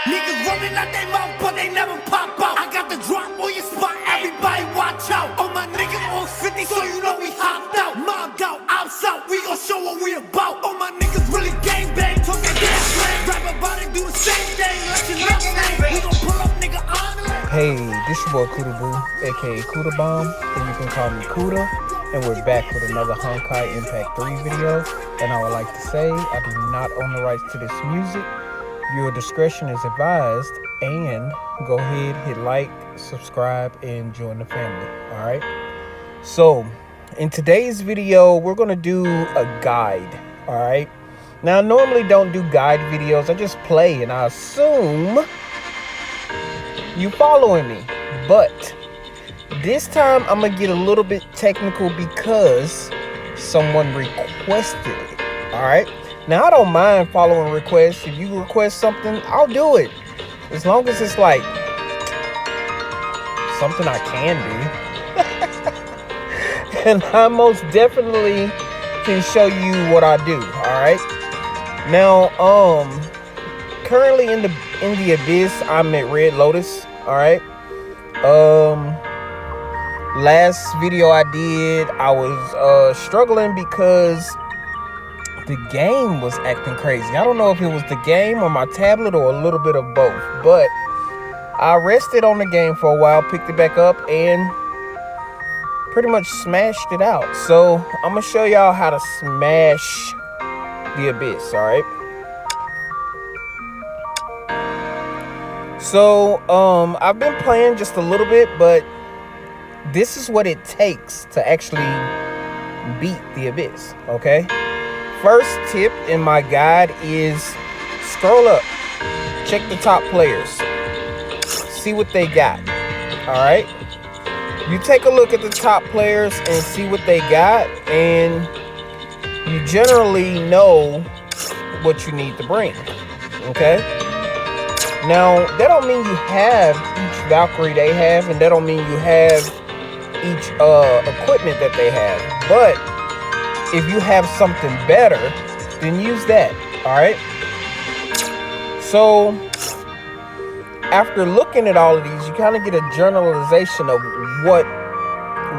Niggas running out they mouth, but they never pop out. I got the drop on your spot, everybody watch out. All my niggas on 50, so you know we hopped out. Mobbed out, ops out, we gon' show what we about. All my niggas really gang bang, talk that gas slang. Rap about it, do the same thing, let you know name. We gon' pull up, nigga, on it. Hey, this your boy Kuda Boo, aka Kuda Bomb, and you can call me Kuda. And we're back with another Honkai Impact 3 video. And I would like to say, I do not own the rights to this music. Your discretion is advised. And go ahead, hit like, subscribe, and join the family. Alright? So, in today's video, we're going to do a guide. Alright? Now, I normally don't do guide videos. I just play, and I assume you following me. But this time, I'm going to get a little bit technical because someone requested it. Alright? Now, I don't mind following requests. If you request something, I'll do it. As long as it's like something I can do. And I most definitely can show you what I do. Alright? Now, currently in the Abyss, I'm at Red Lotus. Alright? Last video I did, I was struggling because the game was acting crazy. I don't know if it was the game or my tablet or a little bit of both, but I rested on the game for a while, picked it back up, and pretty much smashed it out. So I'm gonna show y'all how to smash the Abyss. All right. So I've been playing just a little bit, but this is what it takes to actually beat the Abyss. Okay. First tip in my guide is scroll up, check the top players, see what they got. All right, you take a look at the top players and see what they got, and you generally know what you need to bring. Okay, now that don't mean you have each Valkyrie they have, and that don't mean you have each equipment that they have, but if you have something better, then use that. All right. So after looking at all of these, you kind of get a generalization of what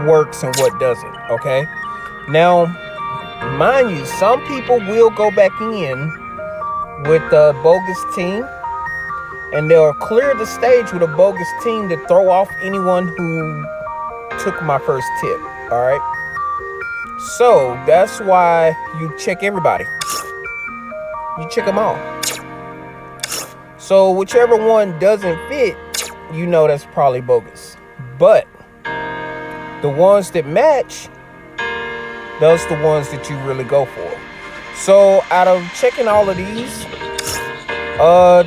works and what doesn't. Okay. Now, mind you, some people will go back in with a bogus team, and they'll clear the stage with a bogus team to throw off anyone who took my first tip. All right. So that's why you check everybody. You check them all. So whichever one doesn't fit, you know that's probably bogus. But the ones that match, those are the ones that you really go for. So out of checking all of these,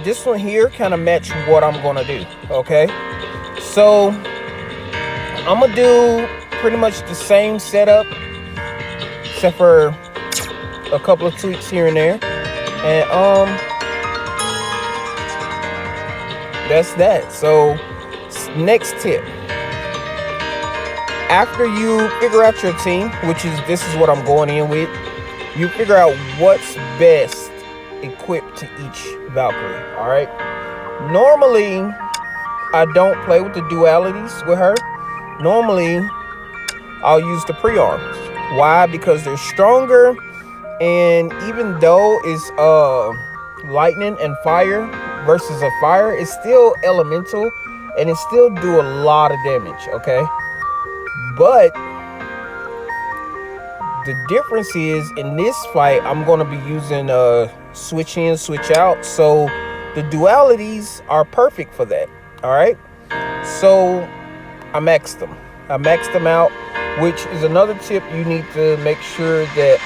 this one here kind of match what I'm gonna do. Okay. So I'm gonna do pretty much the same setup, except for a couple of tweaks here and there. And that's that. So next tip, after you figure out your team, this is what I'm going in with, you figure out what's best equipped to each Valkyrie. All right, normally I don't play with the dualities with her. Normally I'll use the pre-arms. Why? Because they're stronger, and even though it's lightning and fire versus a fire, it's still elemental, and it still do a lot of damage. Okay, but the difference is in this fight, I'm going to be using switch in, switch out, so the dualities are perfect for that. All right, so I maxed them out, which is another tip you need to make sure that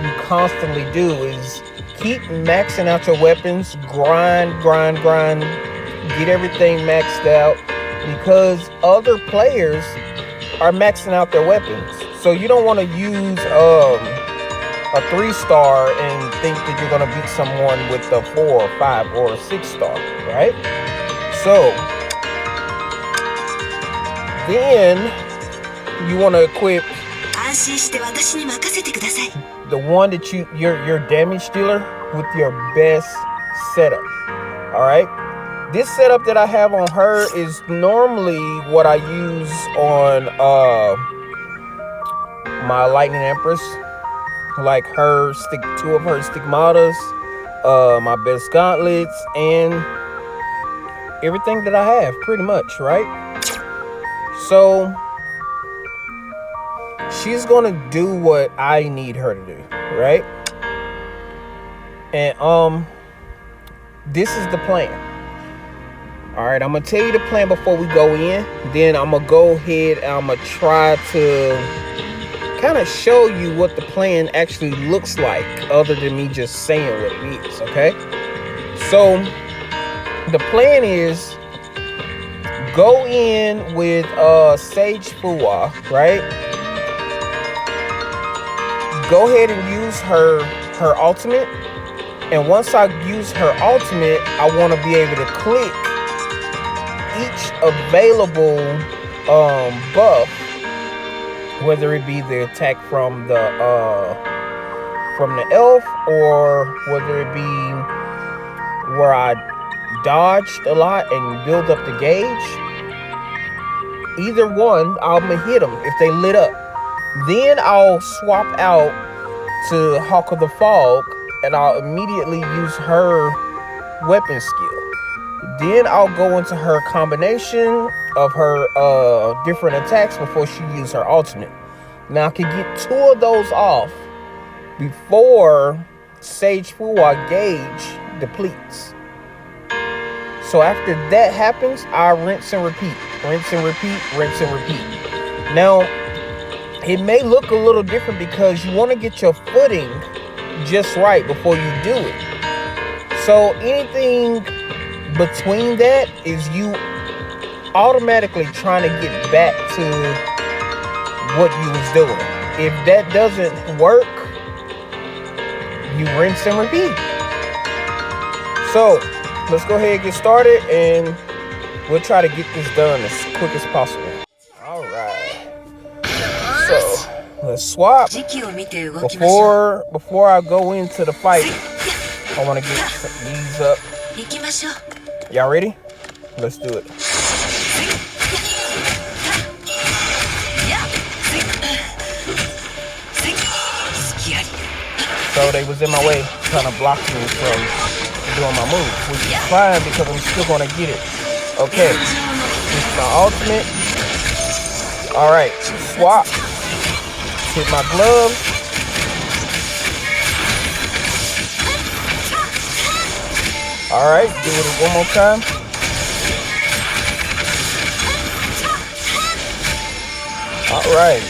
you constantly do, is keep maxing out your weapons, grind, get everything maxed out, because other players are maxing out their weapons. So you don't want to use a 3-star and think that you're going to beat someone with a 4 or 5 or a 6-star, right? So then you want to equip the one that your damage dealer with your best setup. All right. This setup that I have on her is normally what I use on my Lightning Empress, like two of her stigmatas, my best gauntlets, and everything that I have, pretty much, right? So she's gonna do what I need her to do, right? And this is the plan. All right, I'm gonna tell you the plan before we go in. Then I'm gonna go ahead and I'm gonna try to kind of show you what the plan actually looks like, other than me just saying what it is. Okay, so the plan is go in with Sage Fuwa, right? Go ahead and use her ultimate, and once I use her ultimate, I want to be able to click each available buff, whether it be the attack from the elf, or whether it be where I dodged a lot and build up the gauge. Either one, I'm gonna hit them if they lit up. Then I'll swap out to Hawk of the Fog, and I'll immediately use her weapon skill. Then I'll go into her combination of her different attacks before she uses her ultimate. Now I can get 2 of those off before Sage Fuwa gauge depletes. So after that happens, I rinse and repeat, rinse and repeat, rinse and repeat. Now, it may look a little different because you want to get your footing just right before you do it. So anything between that is you automatically trying to get back to what you was doing. If that doesn't work, you rinse and repeat. So let's go ahead and get started, and we'll try to get this done as quick as possible. All right. So let's swap. Before I go into the fight, I want to get these up. Y'all ready? Let's do it. So they was in my way, trying to block me from doing my move, which is fine because I'm still gonna get it. Okay, this is my ultimate. All right, swap. Hit my glove. All right, do it one more time. All right.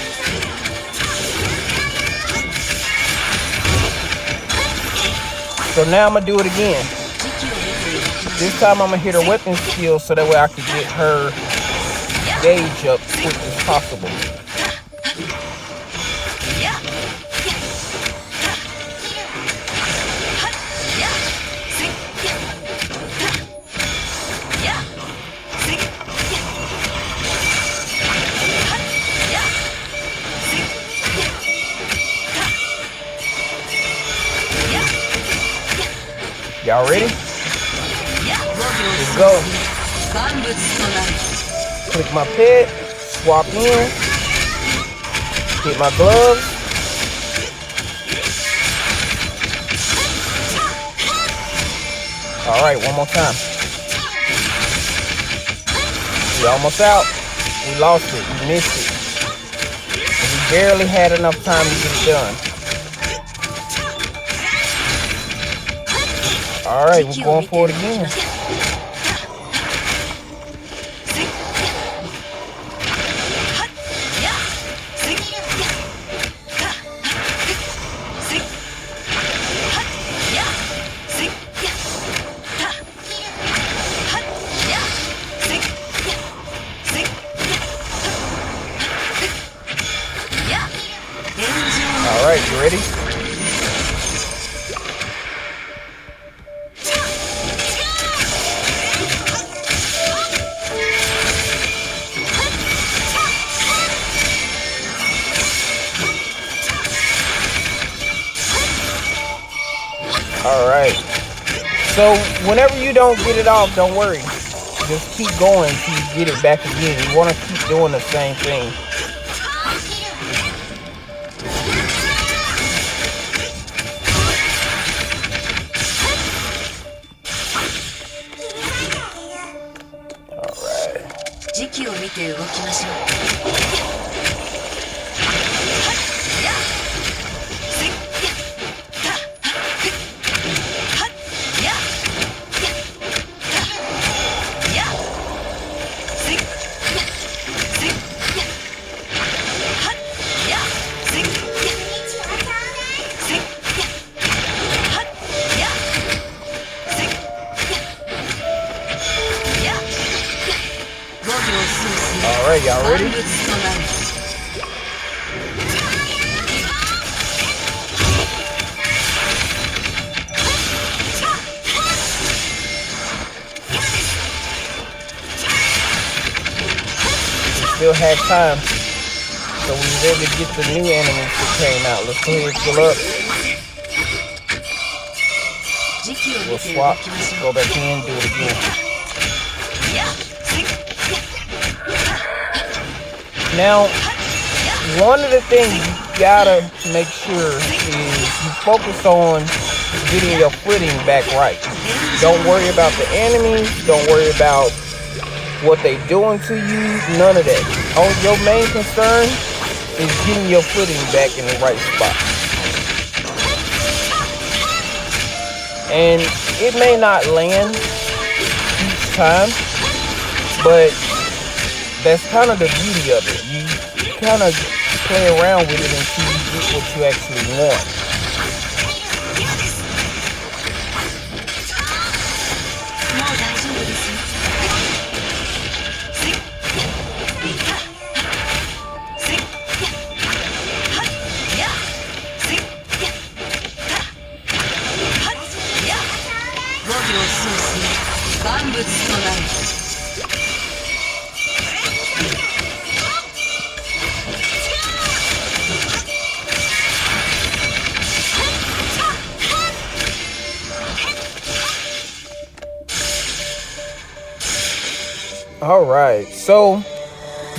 So now I'm gonna do it again. This time I'm gonna hit her weapon skill so that way I can get her gauge up as quick as possible. Y'all ready? Let's go. Click my pet, swap in, hit my gloves. All right, one more time. We almost out. We lost it. We missed it. We barely had enough time to get it done. All right, we're going for it again. All right, you ready? All right. So whenever you don't get it off, don't worry. Just keep going till you get it back again. You want to keep doing the same thing. Alright, y'all ready? Still had time, so we was able to get the new enemies that came out. Let's go ahead and fill up. We'll swap, go back in, do it again. Now, one of the things you gotta make sure is you focus on getting your footing back right. Don't worry about the enemies, don't worry about what they doing to you, none of that. Your main concern is getting your footing back in the right spot. And it may not land each time, but that's kind of the beauty of it. You kind of play around with it until you get what you actually want. All right, so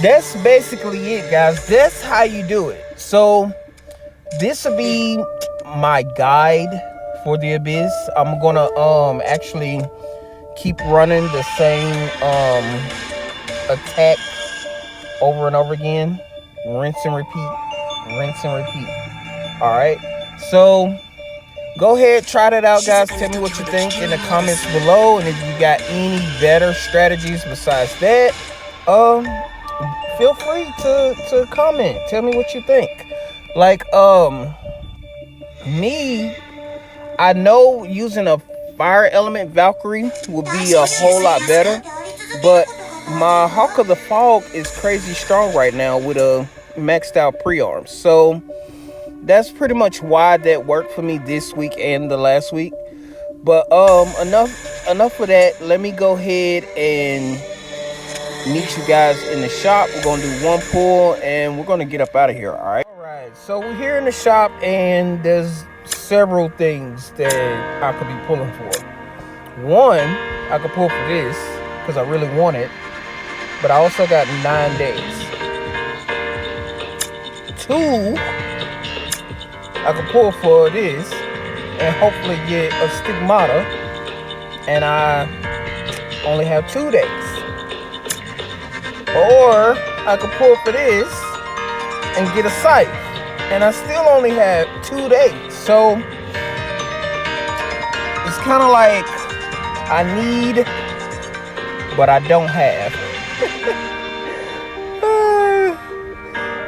that's basically it, guys. That's how you do it. So this will be my guide for the Abyss. I'm gonna actually keep running the same attack over and over again. Rinse and repeat, rinse and repeat. All right, so go ahead, try that out, guys. Tell me what you think in the comments below, and if you got any better strategies besides that, feel free to comment. Tell me what you think. Like me, I know using a fire element Valkyrie would be a whole lot better, but my Hawk of the Fog is crazy strong right now with a maxed out pre-arm. So that's pretty much why that worked for me this week and the last week. But enough of that. Let me go ahead and meet you guys in the shop. We're gonna do one pull and we're gonna get up out of here. All right, so we're here in the shop and there's several things that I could be pulling for. One, I could pull for this because I really want it, but I also got 9 days. Two, I can pull for this and hopefully get a stigmata, and I only have 2 days. Or I can pull for this and get a scythe, and I still only have 2 days. So it's kind of like I need, but I don't have.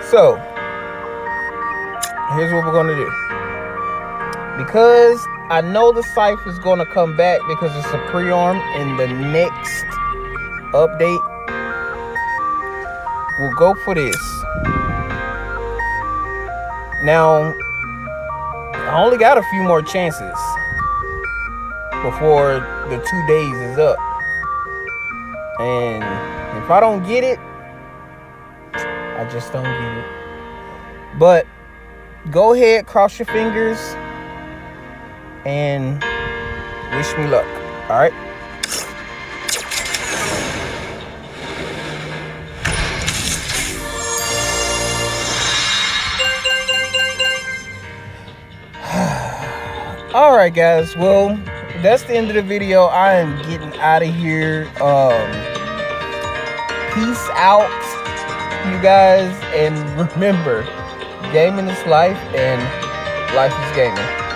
So here's what we're gonna do. Because I know the scythe is gonna come back because it's a pre-arm in the next update, we'll go for this. Now, I only got a few more chances before the 2 days is up. And if I don't get it, I just don't get it. But go ahead, cross your fingers, and Wish me luck. All right. All right, guys. Well, that's the end of the video. I am getting out of here. Peace out, you guys. And remember, gaming is life and life is gaming.